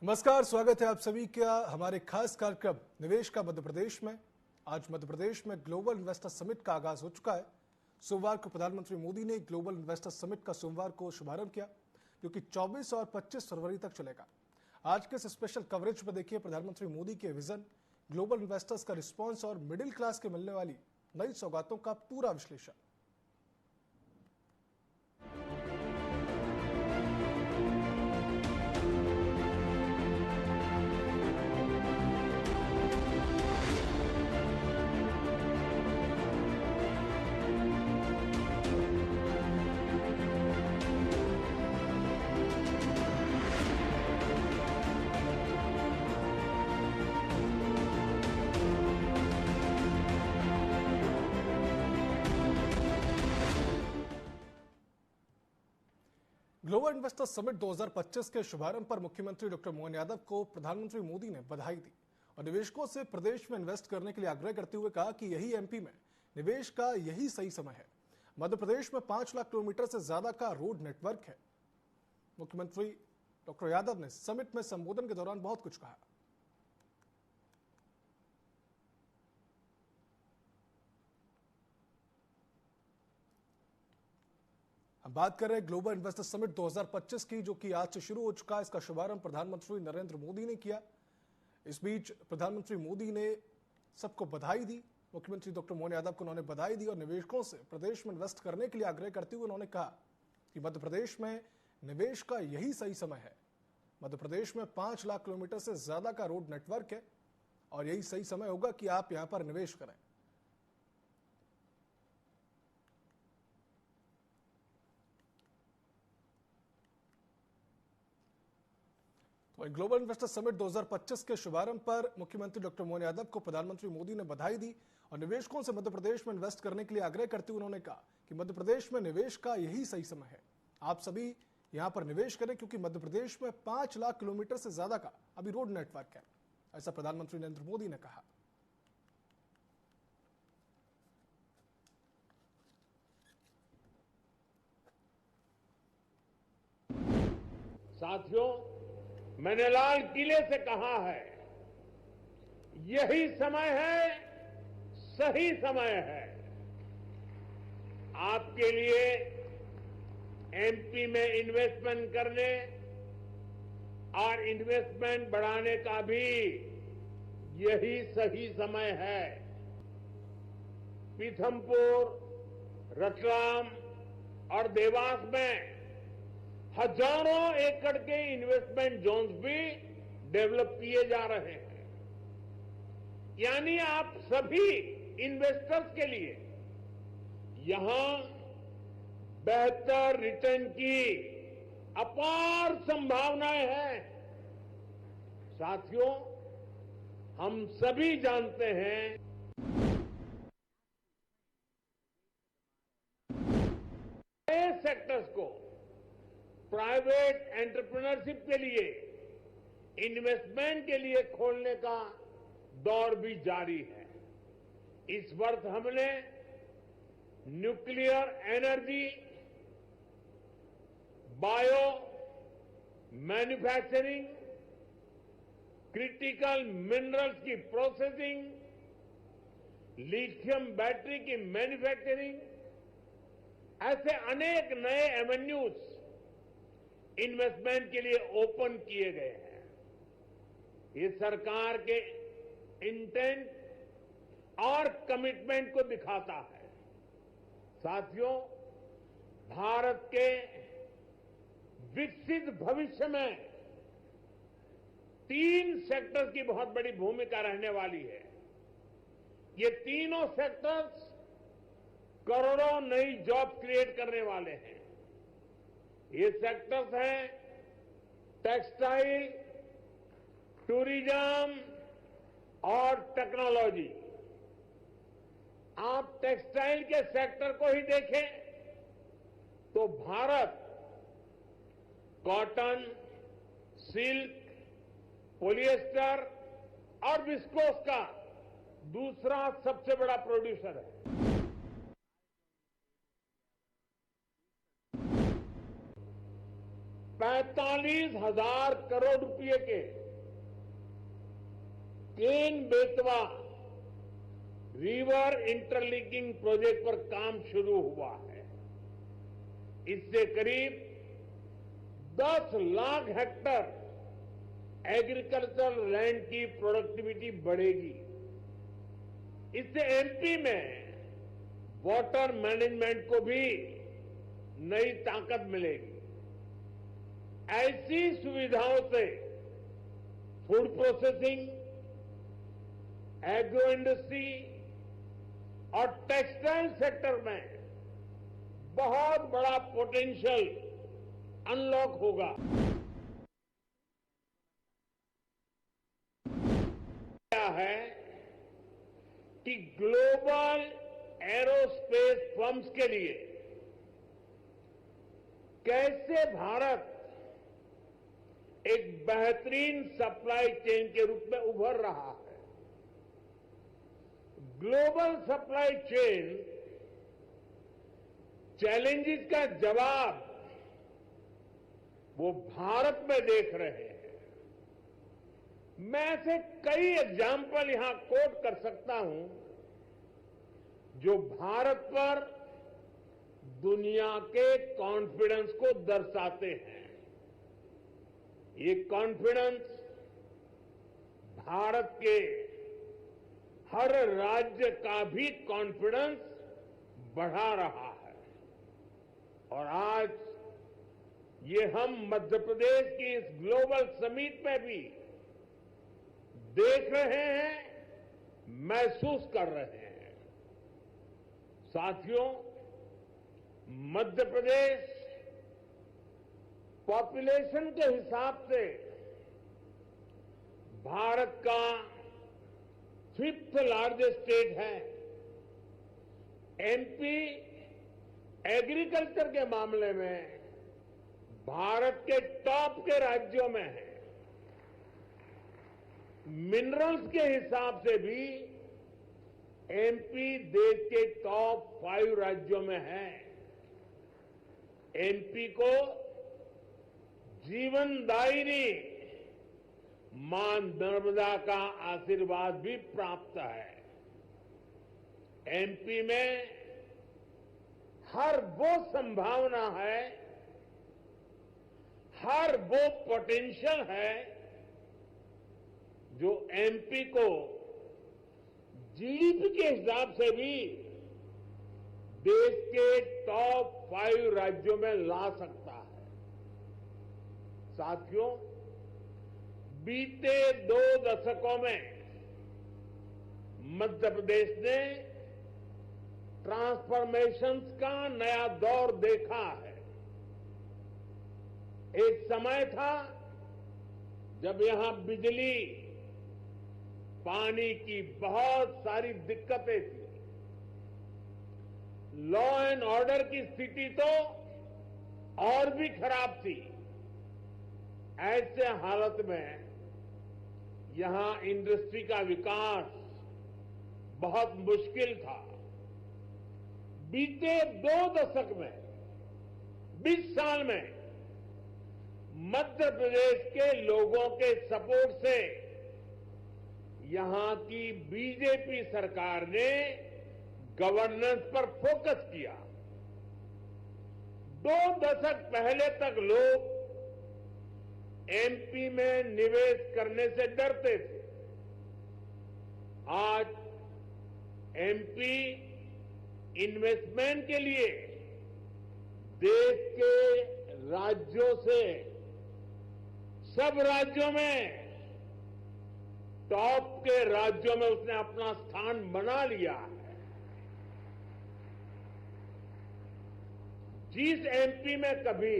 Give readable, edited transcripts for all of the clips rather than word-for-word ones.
नमस्कार, स्वागत है आप सभी का हमारे खास कार्यक्रम निवेश का मध्य प्रदेश में। आज मध्य प्रदेश में ग्लोबल इन्वेस्टर समिट का आगाज हो चुका है। सोमवार को प्रधानमंत्री मोदी ने ग्लोबल इन्वेस्टर समिट का सोमवार को शुभारंभ किया, जो कि 24 और 25 फरवरी तक चलेगा। आज के इस स्पेशल कवरेज में देखिए प्रधानमंत्री मोदी के विजन, ग्लोबल इन्वेस्टर्स का रिस्पॉन्स और मिडिल क्लास के मिलने वाली नई सौगातों का पूरा विश्लेषण। ग्लोबल इन्वेस्टर समिट 2025 के शुभारंभ पर मुख्यमंत्री डॉक्टर मोहन यादव को प्रधानमंत्री मोदी ने बधाई दी और निवेशकों से प्रदेश में इन्वेस्ट करने के लिए आग्रह करते हुए कहा कि यही एमपी में निवेश का यही सही समय है। मध्य प्रदेश में 5 लाख किलोमीटर से ज्यादा का रोड नेटवर्क है। मुख्यमंत्री डॉक्टर यादव ने समिट में संबोधन के दौरान बहुत कुछ कहा। हम बात कर रहे हैं ग्लोबल इन्वेस्टर समिट 2025 की, जो कि आज से शुरू हो चुका है। इसका शुभारंभ प्रधानमंत्री नरेंद्र मोदी ने किया। इस बीच प्रधानमंत्री मोदी ने सबको बधाई दी। मुख्यमंत्री डॉक्टर मोहन यादव को उन्होंने बधाई दी और निवेशकों से प्रदेश में इन्वेस्ट करने के लिए आग्रह करते हुए उन्होंने कहा कि मध्य प्रदेश में निवेश का यही सही समय है। मध्य प्रदेश में 5 लाख किलोमीटर से ज्यादा का रोड नेटवर्क है और यही सही समय होगा कि आप यहां पर निवेश करें। ग्लोबल इन्वेस्टर समिट 2025 के शुभारंभ पर मुख्यमंत्री डॉक्टर मोहन यादव को प्रधानमंत्री मोदी ने बधाई दी और निवेशकों से मध्य प्रदेश में इन्वेस्ट करने के लिए आग्रह करते हुए उन्होंने कहा कि मध्य प्रदेश में निवेश का यही सही समय है। आप सभी यहां पर निवेश करें क्योंकि मध्य प्रदेश में 5 लाख किलोमीटर से ज्यादा का अभी रोड नेटवर्क है, ऐसा प्रधानमंत्री नरेंद्र मोदी ने कहा। साथियों, मैंने लाल किले से कहा है, यही समय है, सही समय है आपके लिए एमपी में इन्वेस्टमेंट करने और इन्वेस्टमेंट बढ़ाने का भी यही सही समय है। पीथमपुर, रतलाम और देवास में हजारों एकड़ के इन्वेस्टमेंट जोन्स भी डेवलप किए जा रहे हैं। यानी आप सभी इन्वेस्टर्स के लिए यहां बेहतर रिटर्न की अपार संभावनाएं हैं। साथियों, हम सभी जानते हैं नए सेक्टर्स को प्राइवेट एंटरप्रेन्योरशिप के लिए, इन्वेस्टमेंट के लिए खोलने का दौर भी जारी है। इस वर्ष हमने nuclear energy, bio manufacturing, critical minerals की प्रोसेसिंग, लिथियम बैटरी की मैन्युफैक्चरिंग, ऐसे अनेक नए एवेन्यूज इन्वेस्टमेंट के लिए ओपन किए गए हैं। ये सरकार के इंटेंट और कमिटमेंट को दिखाता है। साथियों, भारत के विकसित भविष्य में 3 सेक्टर्स की बहुत बड़ी भूमिका रहने वाली है। ये तीनों सेक्टर्स करोड़ों नई जॉब क्रिएट करने वाले हैं। ये सेक्टर्स हैं टेक्सटाइल, टूरिज्म और टेक्नोलॉजी। आप टेक्सटाइल के सेक्टर को ही देखें तो भारत कॉटन, सिल्क, पॉलिएस्टर और विस्कोस का दूसरा सबसे बड़ा प्रोड्यूसर है। 35 48,000 करोड़ रुपए के Ken Betwa river interlinking project पर काम शुरू हुआ है। इससे करीब 10 लाख हेक्टेयर एग्रीकल्चरल लैंड की प्रोडक्टिविटी बढ़ेगी। इससे एमपी में वाटर मैनेजमेंट को भी नई ताकत मिलेगी। ऐसी सुविधाओं से फूड प्रोसेसिंग, एग्रो इंडस्ट्री और टेक्सटाइल सेक्टर में बहुत बड़ा पोटेंशियल अनलॉक होगा। क्या है कि ग्लोबल एरोस्पेस फर्म्स के लिए कैसे भारत एक बेहतरीन सप्लाई चेन के रूप में उभर रहा है। ग्लोबल सप्लाई चेन चैलेंजेस का जवाब वो भारत में देख रहे हैं। मैं ऐसे कई एग्जाम्पल यहां कोट कर सकता हूं जो भारत पर दुनिया के कॉन्फिडेंस को दर्शाते हैं। ये कॉन्फिडेंस भारत के हर राज्य का भी कॉन्फिडेंस बढ़ा रहा है। और आज ये हम मध्य प्रदेश की इस ग्लोबल समिट में भी देख रहे हैं, महसूस कर रहे हैं। साथियों, मध्य प्रदेश पॉपुलेशन के हिसाब से भारत का 5th लार्जेस्ट स्टेट है। एमपी एग्रीकल्चर के मामले में भारत के टॉप के राज्यों में है। मिनरल्स के हिसाब से भी एमपी देश के टॉप 5 राज्यों में है। एमपी को जीवनदायिनी मां नर्मदा का आशीर्वाद भी प्राप्त है। एमपी में हर वो संभावना है, हर वो पोटेंशियल है जो एमपी को जीडीपी के हिसाब से भी देश के टॉप 5 राज्यों में ला सकता है। साथियों, बीते 2 दशकों में मध्य प्रदेश ने ट्रांसफॉर्मेशंस का नया दौर देखा है। एक समय था जब यहां बिजली, पानी की बहुत सारी दिक्कतें थी। लॉ एंड ऑर्डर की स्थिति तो और भी खराब थी। ऐसे हालत में यहां इंडस्ट्री का विकास बहुत मुश्किल था। बीते 2 दशक में, 20 साल में मध्य प्रदेश के लोगों के सपोर्ट से यहां की बीजेपी सरकार ने गवर्नेंस पर फोकस किया। 2 दशक पहले तक लोग एमपी में निवेश करने से डरते थे। आज एमपी इन्वेस्टमेंट के लिए देश के राज्यों से सब राज्यों में टॉप के राज्यों में उसने अपना स्थान बना लिया है। जिस एमपी में कभी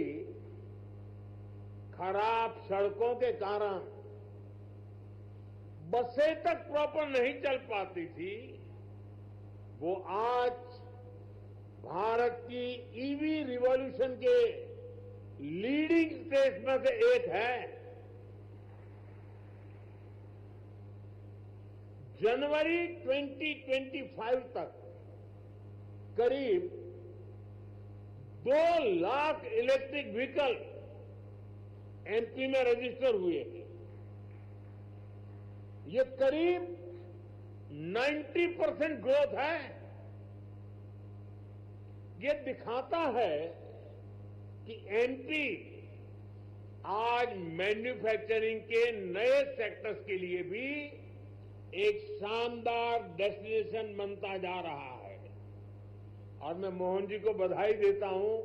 खराब सड़कों के कारण बसें तक प्रॉपर नहीं चल पाती थी, वो आज भारत की ईवी रिवॉल्यूशन के लीडिंग स्टेट में से एक है। जनवरी 2025 तक करीब 2 लाख इलेक्ट्रिक व्हीकल एमपी में रजिस्टर हुए हैं, ये करीब 90% ग्रोथ है। ये दिखाता है कि एमपी आज मैन्युफैक्चरिंग के नए सेक्टर्स के लिए भी एक शानदार डेस्टिनेशन बनता जा रहा है। और मैं मोहन जी को बधाई देता हूं,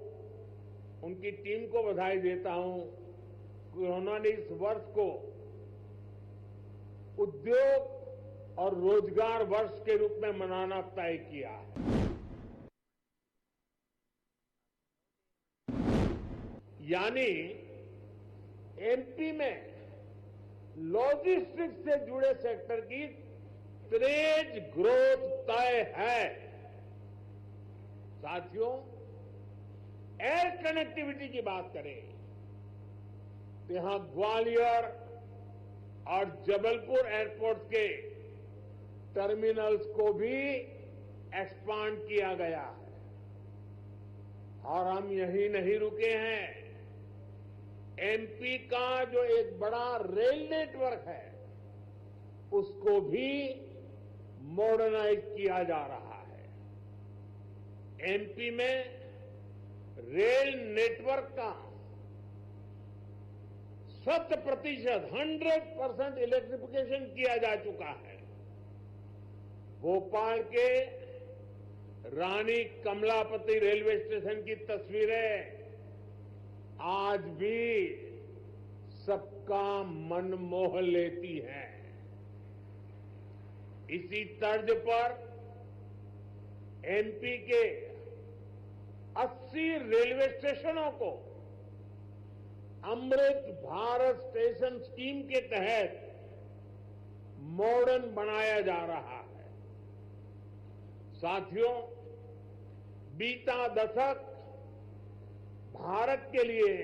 उनकी टीम को बधाई देता हूं कि उन्होंने इस वर्ष को उद्योग और रोजगार वर्ष के रूप में मनाना तय किया है। यानी एमपी में लॉजिस्टिक्स से जुड़े सेक्टर की तेज ग्रोथ तय है। साथियों, एयर कनेक्टिविटी की बात करें तो यहां ग्वालियर और जबलपुर एयरपोर्ट के टर्मिनल्स को भी एक्सपांड किया गया है। और हम यही नहीं रुके हैं, एमपी का जो एक बड़ा रेल नेटवर्क है उसको भी मॉडर्नाइज किया जा रहा है। एमपी में रेल नेटवर्क का 100% इलेक्ट्रिफिकेशन किया जा चुका है। भोपाल के रानी कमलापति रेलवे स्टेशन की तस्वीरें आज भी सबका मन मोह लेती हैं। इसी तर्ज पर एमपी के 80 रेलवे स्टेशनों को अमृत भारत स्टेशन स्कीम के तहत मॉडर्न बनाया जा रहा है। साथियों, बीता दशक भारत के लिए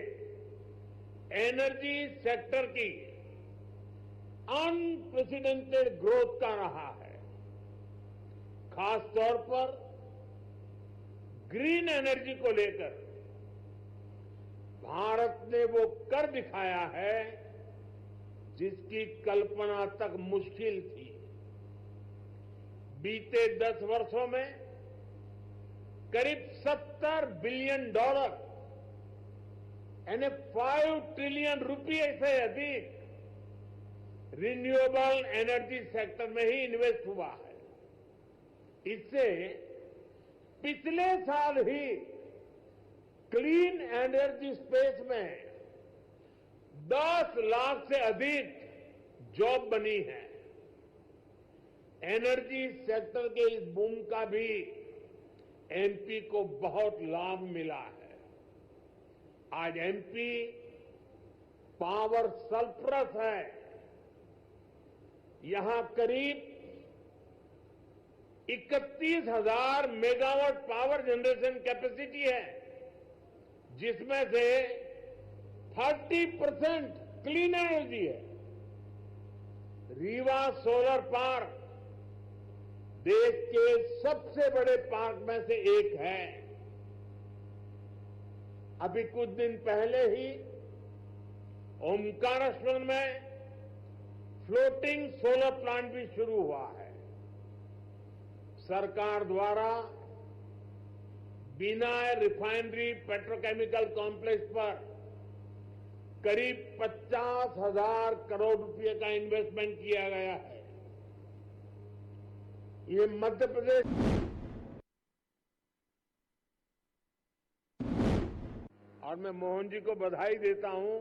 एनर्जी सेक्टर की अनप्रेसिडेंटेड ग्रोथ का रहा है। खासतौर पर ग्रीन एनर्जी को लेकर भारत ने वो कर दिखाया है जिसकी कल्पना तक मुश्किल थी। बीते 10 वर्षों में करीब $70 बिलियन यानी 5 ट्रिलियन रुपये से अधिक रिन्यूएबल एनर्जी सेक्टर में ही इन्वेस्ट हुआ है। इससे पिछले साल ही क्लीन एनर्जी स्पेस में 10 लाख से अधिक जॉब बनी है। एनर्जी सेक्टर के इस बूम का भी एमपी को बहुत लाभ मिला है। आज एमपी पावर सरप्लस है। यहां करीब 31,000 मेगावाट पावर जनरेशन कैपेसिटी है, जिसमें से 30% क्लीन एनर्जी है। रीवा सोलर पार्क देश के सबसे बड़े पार्क में से एक है। अभी कुछ दिन पहले ही ओमकारेश्वर में फ्लोटिंग सोलर प्लांट भी शुरू हुआ है। सरकार द्वारा बिनाय रिफाइनरी पेट्रोकेमिकल कॉम्प्लेक्स पर करीब 50,000 करोड़ रुपए का इन्वेस्टमेंट किया गया है। ये मध्य प्रदेश और मैं मोहन जी को बधाई देता हूं,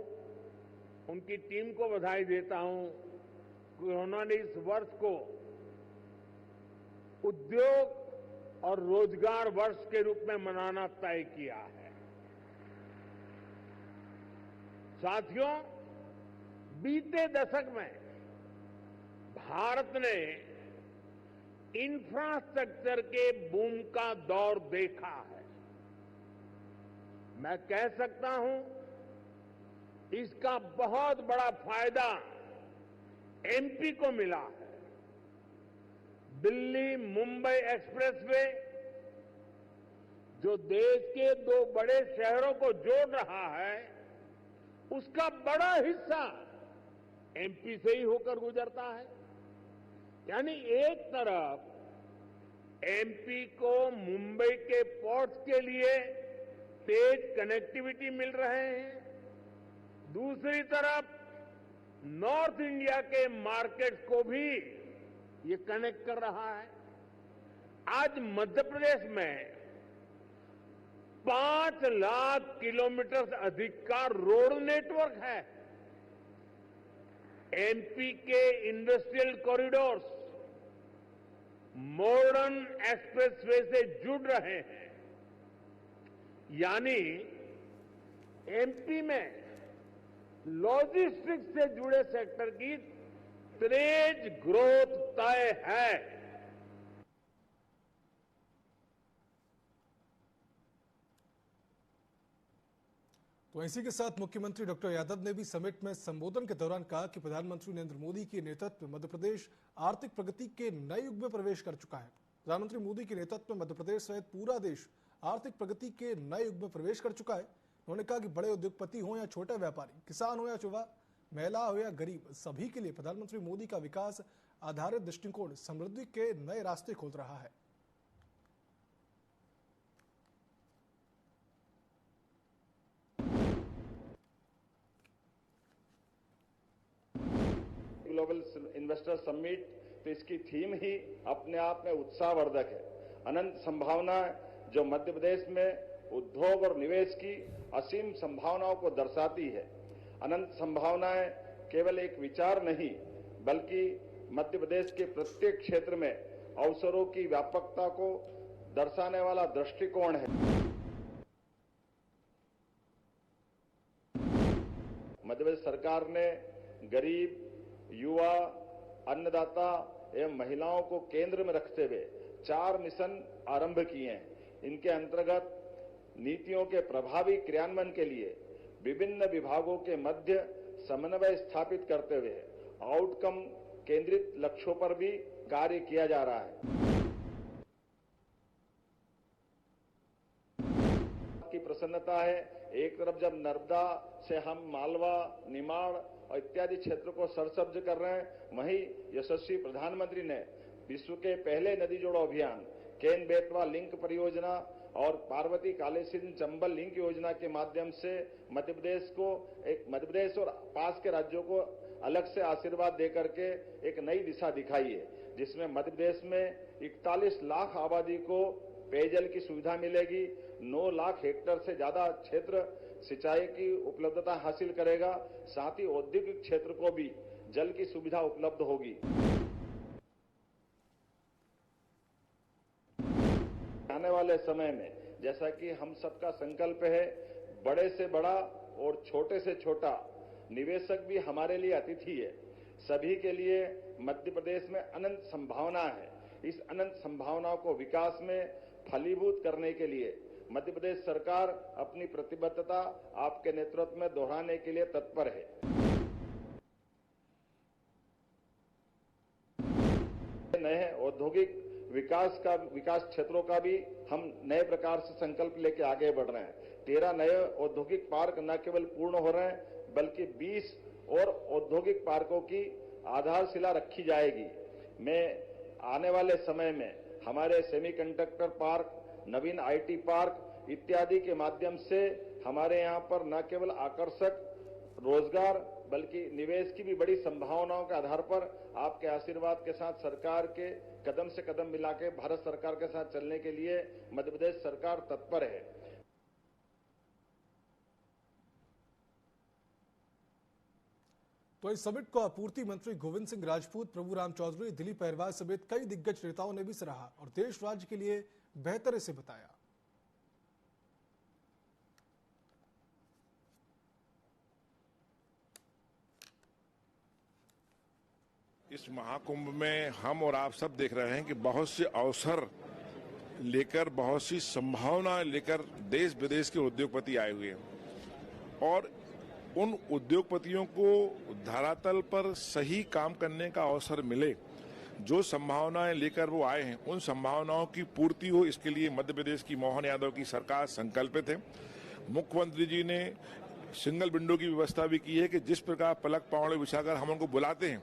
उनकी टीम को बधाई देता हूं कि उन्होंने इस वर्ष को उद्योग और रोजगार वर्ष के रूप में मनाना तय किया है। साथियों, बीते दशक में भारत ने इंफ्रास्ट्रक्चर के बूम का दौर देखा है। मैं कह सकता हूं इसका बहुत बड़ा फायदा एमपी को मिला है। दिल्ली मुंबई एक्सप्रेसवे जो देश के 2 बड़े शहरों को जोड़ रहा है, उसका बड़ा हिस्सा एमपी से ही होकर गुजरता है। यानी एक तरफ एमपी को मुंबई के पोर्ट्स के लिए तेज कनेक्टिविटी मिल रहे हैं, दूसरी तरफ नॉर्थ इंडिया के मार्केट्स को भी ये कनेक्ट कर रहा है। आज मध्य प्रदेश में 5 लाख किलोमीटर से अधिक का रोड नेटवर्क है। एमपी के इंडस्ट्रियल कॉरिडोर्स मॉडर्न एक्सप्रेसवे से जुड़ रहे हैं, यानी एमपी में लॉजिस्टिक्स से जुड़े सेक्टर की तेज ग्रोथ तय है। तो इसी के साथ मुख्यमंत्री डॉक्टर यादव ने भी समिट में संबोधन के दौरान कहा कि प्रधानमंत्री नरेंद्र मोदी के नेतृत्व में मध्य प्रदेश आर्थिक प्रगति के नए युग में प्रवेश कर चुका है। प्रधानमंत्री मोदी के नेतृत्व में मध्य प्रदेश सहित पूरा देश आर्थिक प्रगति के नए युग में प्रवेश कर चुका है। उन्होंने कहा कि बड़े उद्योगपति हो या छोटे व्यापारी, किसान हो या युवा, महिला हो या गरीब, सभी के लिए प्रधानमंत्री मोदी का विकास आधारित दृष्टिकोण समृद्धि के नए रास्ते खोल रहा है। ग्लोबल इन्वेस्टर समिट, तो इसकी थीम ही अपने आप में उत्साहवर्धक है। अनंत संभावना जो मध्य प्रदेश में उद्योग और निवेश की असीम संभावनाओं को दर्शाती है। अनंत संभावनाएं केवल एक विचार नहीं, बल्कि मध्य प्रदेश के प्रत्येक क्षेत्र में अवसरों की व्यापकता को दर्शाने वाला दृष्टिकोण है। मध्य प्रदेश सरकार ने गरीब, युवा, अन्नदाता एवं महिलाओं को केंद्र में रखते हुए 4 मिशन आरंभ किए हैं। इनके अंतर्गत नीतियों के प्रभावी क्रियान्वयन के लिए विभिन्न विभागों के मध्य समन्वय स्थापित करते हुए आउटकम केंद्रित लक्ष्यों पर भी कार्य किया जा रहा है। की प्रसन्नता है, एक तरफ जब नर्मदा से हम मालवा, निमाड़ और इत्यादि क्षेत्रों को सरसब्ज कर रहे हैं, वहीं यशस्वी प्रधानमंत्री ने विश्व के पहले नदी जोड़ो अभियान, केन बेतवा लिंक परियोजना और पार्वती कालीसिंध चंबल लिंक योजना के माध्यम से मध्य प्रदेश और पास के राज्यों को अलग से आशीर्वाद देकर के एक नई दिशा दिखाई है, जिसमें मध्य प्रदेश में 41 लाख आबादी को पेयजल की सुविधा मिलेगी, 9 लाख हेक्टेयर से ज्यादा क्षेत्र सिंचाई की उपलब्धता हासिल करेगा, साथ ही औद्योगिक क्षेत्र को भी जल की सुविधा उपलब्ध होगी। आने वाले समय में जैसा कि हम सबका संकल्प है, बड़े से बड़ा और छोटे से छोटा निवेशक भी हमारे लिए अतिथि है। सभी के लिए मध्य प्रदेश में अनंत संभावना है। इस अनंत संभावनाओं को विकास में फलीभूत करने के लिए मध्य प्रदेश सरकार अपनी प्रतिबद्धता आपके नेतृत्व में दोहराने के लिए तत्पर है। नए औद्योगिक विकास क्षेत्रों का भी हम नए प्रकार से संकल्प लेके आगे बढ़ रहे हैं। 13 नए औद्योगिक पार्क न केवल पूर्ण हो रहे हैं, बल्कि 20 और औद्योगिक पार्कों की आधारशिला रखी जाएगी। मैं आने वाले समय में हमारे semiconductor park, Naveen IT park इत्यादि के माध्यम से हमारे यहाँ पर न केवल आकर्षक रोजगार बल्कि निवेश की भी बड़ी संभावनाओं के आधार पर आपके आशीर्वाद के साथ सरकार के कदम से कदम मिला के भारत सरकार के साथ चलने के लिए मध्य प्रदेश सरकार तत्पर है। तो इस समिट को आपूर्ति मंत्री गोविंद सिंह राजपूत, प्रभुराम चौधरी, दिलीप अहिरवार समेत कई दिग्गज नेताओं ने भी सराहा और देश राज्य के लिए बेहतर इसे बताया। इस महाकुंभ में हम और आप सब देख रहे हैं कि बहुत से अवसर लेकर, बहुत सी संभावनाएं लेकर देश विदेश के उद्योगपति आए हुए हैं और उन उद्योगपतियों को धरातल पर सही काम करने का अवसर मिले। जो संभावनाएं लेकर वो आए हैं, उन संभावनाओं की पूर्ति हो, इसके लिए मध्य प्रदेश की मोहन यादव की सरकार संकल्पित है। मुख्यमंत्री जी ने सिंगल विंडो की व्यवस्था भी की है कि जिस प्रकार पलक पावड़े बिछाकर हम उनको बुलाते हैं,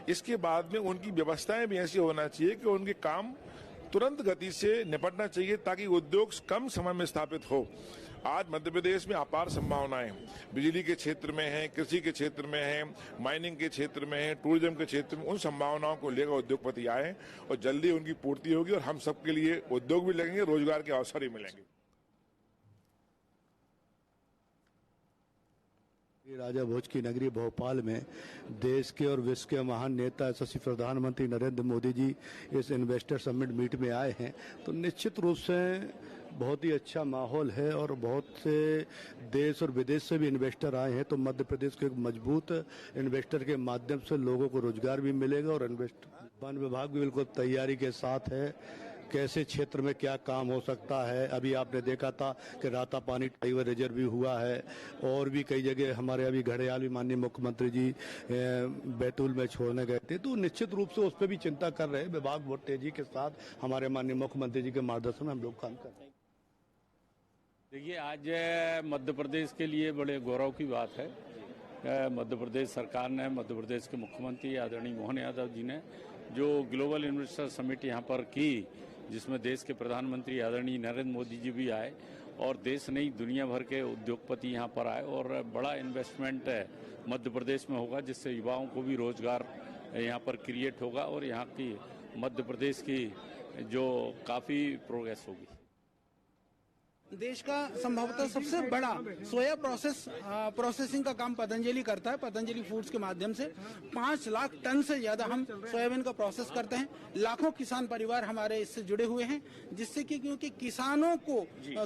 इसके बाद में उनकी व्यवस्थाएं भी ऐसी होना चाहिए कि उनके काम तुरंत गति से निपटना चाहिए ताकि उद्योग कम समय में स्थापित हो। आज मध्य प्रदेश में अपार संभावनाएं बिजली के क्षेत्र में हैं, कृषि के क्षेत्र में हैं, माइनिंग के क्षेत्र में हैं, टूरिज्म के क्षेत्र में। उन संभावनाओं को लेकर उद्योगपति आए और जल्दी उनकी पूर्ति होगी और हम सबके लिए उद्योग भी लगेंगे, रोजगार के अवसर भी मिलेंगे। राजा भोज की नगरी भोपाल में देश के और विश्व के महान नेता यशस्वी प्रधानमंत्री नरेंद्र मोदी जी इस इन्वेस्टर समिट मीट में आए हैं, तो निश्चित रूप से बहुत ही अच्छा माहौल है और बहुत से देश और विदेश से भी इन्वेस्टर आए हैं। तो मध्य प्रदेश के एक मजबूत इन्वेस्टर के माध्यम से लोगों को रोजगार भी मिलेगा और वन विभाग भी बिल्कुल तैयारी के साथ है, कैसे क्षेत्र में क्या काम हो सकता है। अभी आपने देखा था कि रातापानी टाइगर रिजर्व भी हुआ है और भी कई जगह हमारे अभी घड़ियाल भी माननीय मुख्यमंत्री जी बैतूल में छोड़ने गए थे, तो निश्चित रूप से उस पर भी चिंता कर रहे हैं। विभाग बहुत तेजी के साथ हमारे माननीय मुख्यमंत्री जी के मार्गदर्शन में हम लोग काम कर रहे हैं। देखिए, आज मध्य प्रदेश के लिए बड़े गौरव की बात है। मध्य प्रदेश सरकार ने, मध्य प्रदेश के मुख्यमंत्री आदरणीय मोहन यादव जी ने जो ग्लोबल इन्वेस्टर समिट यहाँ पर की, जिसमें देश के प्रधानमंत्री आदरणीय नरेंद्र मोदी जी भी आए और देश नहीं दुनिया भर के उद्योगपति यहाँ पर आए और बड़ा इन्वेस्टमेंट मध्य प्रदेश में होगा, जिससे युवाओं को भी रोजगार यहाँ पर क्रिएट होगा और यहाँ की मध्य प्रदेश की जो काफ़ी प्रोग्रेस होगी। देश का संभवतः सबसे बड़ा सोया प्रोसेसिंग का काम पतंजलि करता है। पतंजलि फूड्स के माध्यम से 5 लाख टन से ज्यादा हम सोयाबीन का प्रोसेस करते हैं। लाखों किसान परिवार हमारे इससे जुड़े हुए हैं, जिससे कि क्योंकि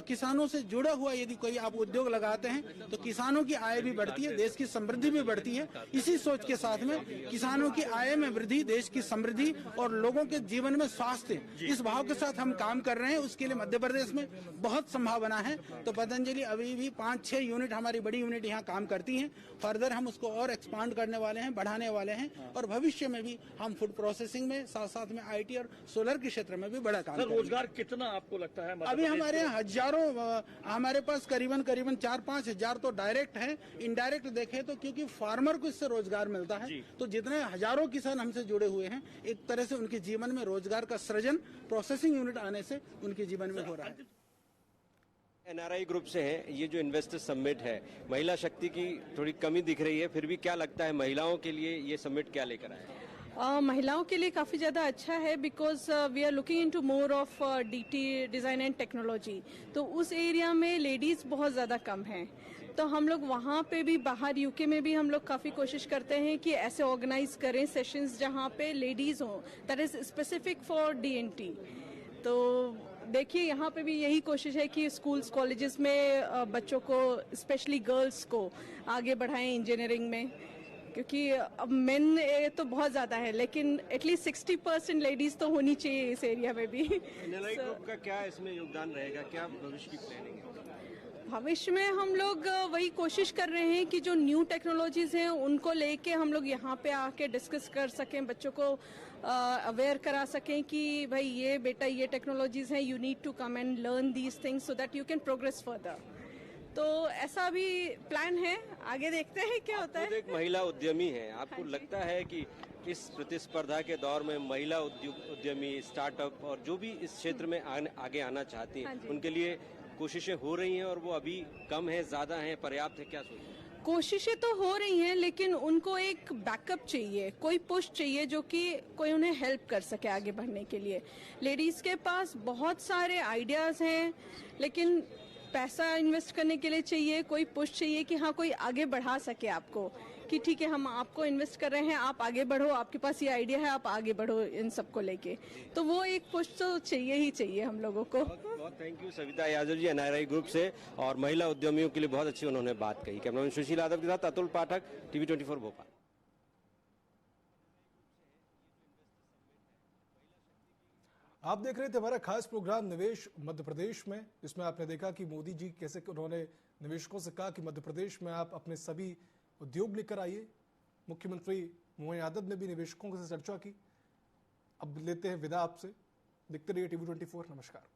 किसानों से जुड़ा हुआ यदि कोई आप उद्योग लगाते हैं तो किसानों की आय भी बढ़ती है, देश की समृद्धि भी बढ़ती है। इसी सोच के साथ में किसानों की आय में वृद्धि, देश की समृद्धि और लोगों के जीवन में स्वास्थ्य, इस भाव के साथ हम काम कर रहे हैं। उसके लिए मध्य प्रदेश में बहुत बना है। तो पतंजलि अभी भी 5-6 यूनिट हमारी बड़ी यूनिट यहाँ काम करती हैं। फर्दर हम उसको और एक्सपांड करने वाले हैं, बढ़ाने वाले हैं और भविष्य में भी हम फूड प्रोसेसिंग में साथ साथ में आईटी और सोलर के क्षेत्र में भी बड़ा काम करेंगे। रोजगार कितना आपको लगता है? अभी हमारे यहाँ हजारों, हमारे पास करीबन 4-5 हजार तो डायरेक्ट है। इनडायरेक्ट देखें तो क्योंकि फार्मर को इससे रोजगार मिलता है, तो जितने हजारों किसान हमसे जुड़े हुए हैं, एक तरह से उनके जीवन में रोजगार का सृजन प्रोसेसिंग यूनिट आने से उनके जीवन में हो रहा है। एनआरआई ग्रुप से है। ये जो इन्वेस्टर समिट है, महिला शक्ति की थोड़ी कमी दिख रही है, फिर भी क्या लगता है महिलाओं के लिए ये समिट क्या लेकर आया? महिलाओं के लिए काफ़ी ज़्यादा अच्छा है, because we are looking into more of DT design and technology. तो उस एरिया में लेडीज़ बहुत ज़्यादा कम हैं, तो हम लोग वहाँ पे भी, बाहर यूके में भी हम लोग काफ़ी कोशिश करते हैं कि ऐसे ऑर्गेनाइज करें सेशंस जहाँ पे लेडीज़ हों, that is specific for DNT. तो देखिए, यहाँ पे भी यही कोशिश है कि स्कूल्स कॉलेजेस में बच्चों को, स्पेशली गर्ल्स को आगे बढ़ाएं इंजीनियरिंग में, क्योंकि अब मेन तो बहुत ज़्यादा है, लेकिन एटलीस्ट 60% लेडीज़ तो होनी चाहिए इस एरिया में भी। एनआरआई ग्रुप का क्या इसमें योगदान रहेगा? क्या भविष्य की प्लानिंग है? भविष्य में हम लोग वही कोशिश कर रहे हैं कि जो न्यू टेक्नोलॉजीज हैं उनको लेके हम लोग यहाँ पे आके डिस्कस कर सकें, बच्चों को अवेयर करा सकें कि भाई ये बेटा ये टेक्नोलॉजीज हैं, you need to come and learn these things so that you can progress further. तो ऐसा भी प्लान है, आगे देखते हैं क्या होता है। एक महिला उद्यमी है, आपको लगता है कि इस प्रतिस्पर्धा के दौर में महिला उद्यमी, स्टार्टअप और जो भी इस क्षेत्र में आगे आना चाहती हैं, उनके लिए कोशिशें हो रही हैं और वो अभी कम है, ज्यादा है, पर्याप्त है? क्या सोचते हैं? कोशिशें तो हो रही हैं, लेकिन उनको एक बैकअप चाहिए, कोई पुश चाहिए जो कि कोई उन्हें हेल्प कर सके आगे बढ़ने के लिए। लेडीज के पास बहुत सारे आइडियाज हैं, लेकिन पैसा इन्वेस्ट करने के लिए चाहिए, कोई पुश चाहिए कि हाँ कोई आगे बढ़ा सके आपको, कि ठीक है हम आपको इन्वेस्ट कर रहे हैं, आप आगे बढ़ो, आपके पास ये आइडिया है, आप आगे बढ़ो इन सबको लेके। तो वो एक पुश तो चाहिए ही चाहिए हम लोगों को। बहुत thank you Savita Yadav ji, NRI group से, और महिला उद्यमियों के लिए बहुत अच्छी उन्होंने बात कही। कैमरामैन सुशील यादव के साथ अतुल पाठक, टीवी 24 भोपाल। आप देख रहे थे हमारा खास प्रोग्राम निवेश मध्य प्रदेश में, जिसमें आपने देखा कि मोदी जी कैसे उन्होंने निवेशकों से कहा कि मध्य प्रदेश में आप अपने सभी उद्योग लेकर आइए। मुख्यमंत्री मोहन यादव ने भी निवेशकों से चर्चा की। अब लेते हैं विदा आपसे। देखते रहिए टीवी 24। नमस्कार।